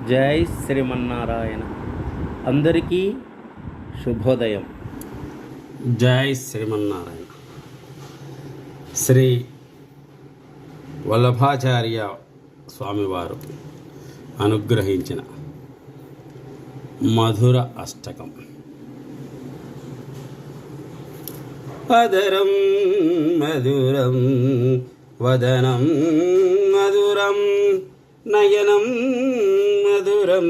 జై శ్రీమన్నారాయణ. అందరికీ శుభోదయం. జై శ్రీమన్నారాయణ. శ్రీ వల్లభాచార్య స్వామివారు అనుగ్రహించిన మధుర అష్టకం. అదరం మధురం వదనం మధురం నయనం మధురం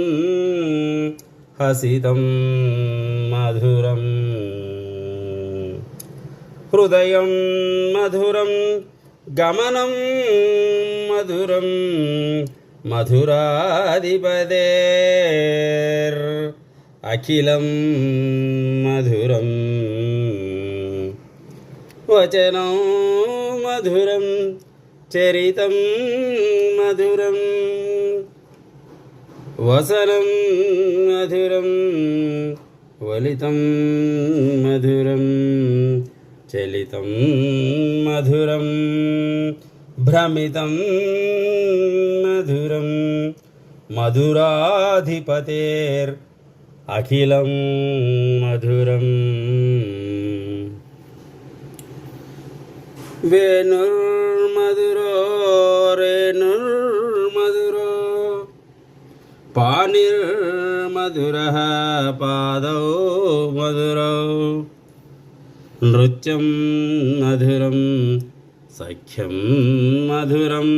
హసితం మధురం హృదయం మధురం గమనం మధురం మధురాధిపతేర్ అఖిలం మధురం వచనం మధురం చరితం మధురం వసనం మధురం వలితం మధురం చలితం మధురం భ్రమితం మధురం మధురాధిపతేర్ అఖిలం మధురం వేణుర్మధురో రేణుర్మధురో పాణిర్మధురః పాదౌ మధురౌ నృత్యం మధురం సఖ్యం మధురం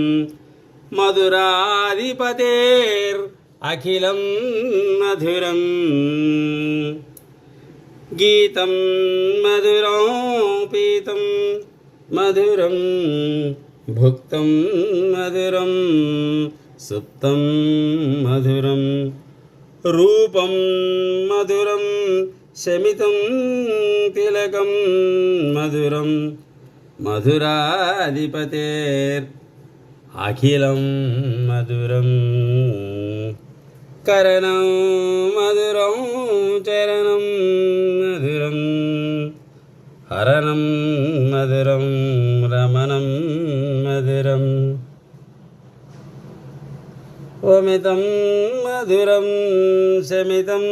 మధురాధిపతేర్ అఖిలం మధురం గీతం మధురం పీతం మధురం భుక్తం మధురం సుప్తం మధురం రూపం మధురం శమితం తిలకం మధురం మధురాధిపతేర్ అఖిలం మధురం కరణం మధురం చరణం మధురం హరణం మధురం రమణం మధురం ఓమితం మధురం శమితం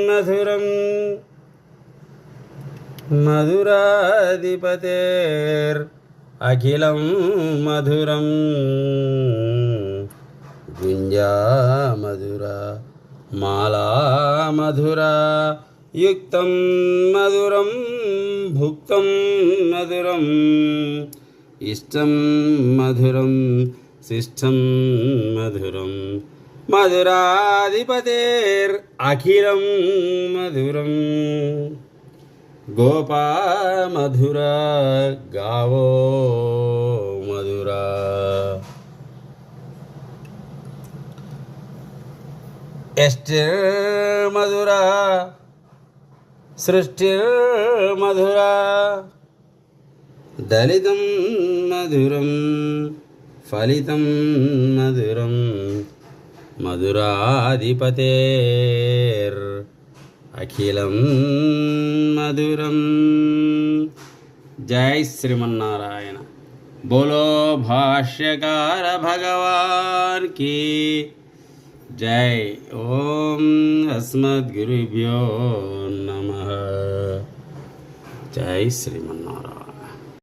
మధురం మధురాధిపతేర్ అఖిలం మధురం గుంజా మధుర మాలా మధుర యుక్తం మధురం భుక్తం మధురం ఇష్టం మధురం శిష్టం మధురం మధురాధిపతేర్ అఖిలం మధురం గోపా మధుర గావో మధుర ఎస్టిర్ మధుర సృష్టిర్మధుర దళితం మధురం ఫలితం మధురం మధురాధిపతేర్ అఖిలం మధురం. జై శ్రీమన్నారాయణ. బోలో భాష్యకార భగవాన్ కీ జై. ఓం అస్మద్గురుభ్యో నమః. జై శ్రీమన్నారాయణ.